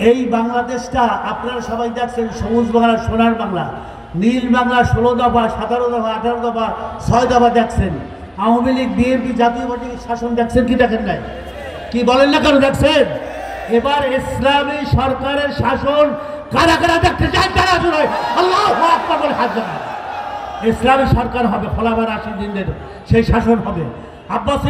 এই বাংলাদেশটা আপনারা সবাই দেখছেন, সবুজ বাংলা, সোনার বাংলা, নীল বাংলা, 16 দফা, 17 দফা, 18 দফা, 6 দফা দেখছেন। আওয়ামী লীগ, বিএনপি, জাতীয় পার্টির শাসন দেখছেন কি দেখেন নাই? কি বলেন না কেন দেখছেন? এবার ইসলামী সরকারের শাসন কারা কারা দেখতে চান তারা শুনে আল্লাহু আকবার বলে হাত জানান। ইসলামী সরকার হবে, খোলাফায়ে রাশিদিনদের সেই শাসন হবে, আব্বাসী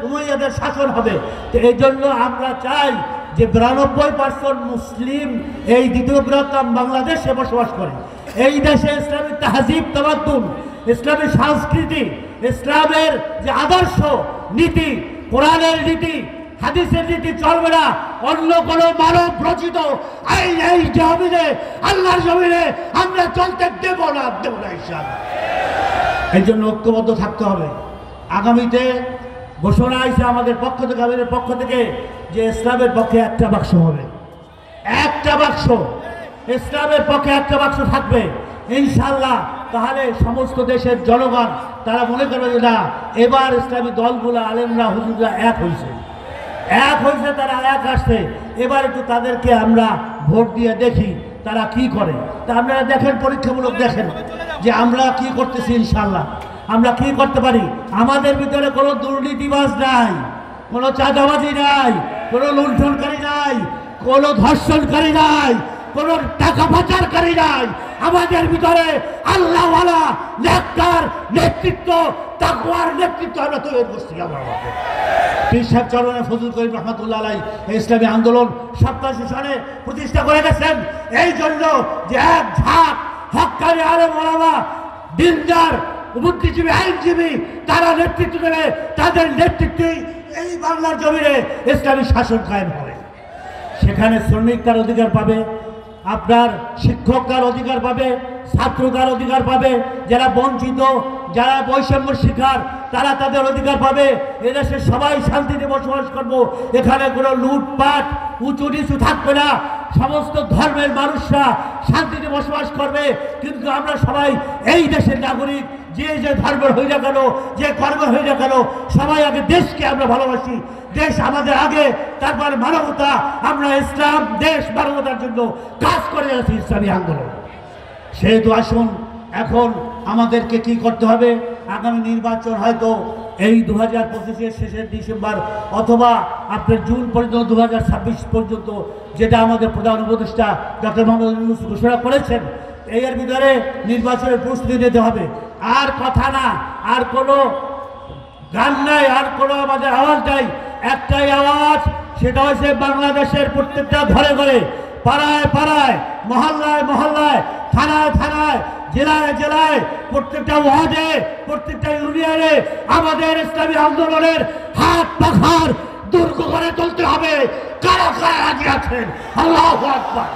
উমাইয়াদের শাসন হবে। তো এই জন্য আমরা চাই যে 92% মুসলিম এই দ্বিতীয় বৃহত্তম বাংলাদেশে বসবাস করে। এই দেশে ইসলামী তাহজিব, তামাদ্দুন, ইসলামী সংস্কৃতি, ইসলামের যে আদর্শ নীতি, কোরআনের নীতি, হাদিসের নীতি চলবে না। অন্য কোনো মানব রচিত এই জমিনে, আল্লাহর জমিনে আমরা চলতে দেব না ইনশাআল্লাহ। এই জন্য ঐক্যবদ্ধ থাকতে হবে। আগামীতে ঘোষণা আছে আমাদের পক্ষ থেকে, আমাদের পক্ষ থেকে, যে ইসলামের পক্ষে একটা বাক্স হবে, একটা বাক্স, ইসলামের পক্ষে একটা বাক্স থাকবে ইনশাআল্লাহ। তাহলে সমস্ত দেশের জনগণ তারা মনে করবে যে না, এবার ইসলামী দলগুলো, আলেমরা, হুজুররা এক হয়েছে, তারা এক আসছে। এবার একটু তাদেরকে আমরা ভোট দিয়ে দেখি তারা কি করে। তা আপনারা দেখেন, পরীক্ষামূলক দেখেন যে আমরা কি করতেছি। ইনশাআল্লাহ আমরা কি করতে পারি। আমাদের ভিতরে কোনো দুর্নীতিবাজ নাই, কোনো চাঁদাবাজি নাই, কোনো লুণ্ঠনকারী নাই, কোনো ধর্ষণকারী নাই, কোনো টাকা পাচারকারী নাই। আমাদের ভিতরে আল্লাহওয়ালা নেককার নেতৃত্ব, তাকওয়ার নেতৃত্ব আমরা তৈরি করছি। পীর সাহেব চরণে ফজলুল করিম রহমাতুল্লাহ আলাইহি ইসলামী আন্দোলন 87 সালে প্রতিষ্ঠা করে গেছেন। এই জন্য যে এক ঝাঁক হক্কানি আলেম ওলামা, দিনদার, বুদ্ধিজীবী, আইনজীবী তারা নেতৃত্ব দেবে। তাদের নেতৃত্বেই এই বাংলার জমিনে ইসলামী শাসন কায়েম হবে। সেখানে শ্রমিক তার অধিকার পাবে, আপনার শিক্ষক তার অধিকার পাবে, ছাত্র তার অধিকার পাবে, যারা বঞ্চিত, যারা বৈষম্যের শিকার তারা তাদের অধিকার পাবে। এদেশে সবাই শান্তিতে বসবাস করব। এখানে কোনো লুটপাট, উঁচু নিচু থাকবে না। সমস্ত ধর্মের মানুষরা শান্তিতে বসবাস করবে। কিন্তু আমরা সবাই এই দেশের নাগরিক, যে যে ধর্মের হয়ে না কেন, যে কর্মের হয়ে না কেন, সবাই আগে দেশকে আমরা ভালোবাসি। দেশ আমাদের আগে, তারপর মানবতা। আমরা ইসলাম, দেশ, মানবতার জন্য কাজ করে যাচ্ছি ইসলামী আন্দোলন। সেহেতু আসুন, এখন আমাদেরকে কি করতে হবে? আগামী নির্বাচন হয়তো এই 2025-এর শেষের ডিসেম্বর অথবা আপনার জুন পর্যন্ত, 2026 পর্যন্ত, যেটা আমাদের প্রধান উপদেষ্টা ডক্টর মোহাম্মদ ইউনূস ঘোষণা করেছেন, এর ভিতরে নির্বাচনের প্রস্তুতি নিতে হবে। আর কথা না, আর কোনো গান নাই, আর কোনো আমাদের আওয়াজ নাই। একটাই আওয়াজ, সেটা হচ্ছে বাংলাদেশের প্রত্যেকটা ঘরে ঘরে, পাড়ায় পাড়ায়, মহল্লায় মহল্লায়, থানায় থানায়, জেলায় জেলায়, প্রত্যেকটা ওয়ার্ডে, প্রত্যেকটা ইউনিয়নে আমাদের ইসলামী আন্দোলনের হাত পাখার দুর্গ করে তুলতে হবে। কারা কারা রাজি আছেন? আল্লাহু আকবার।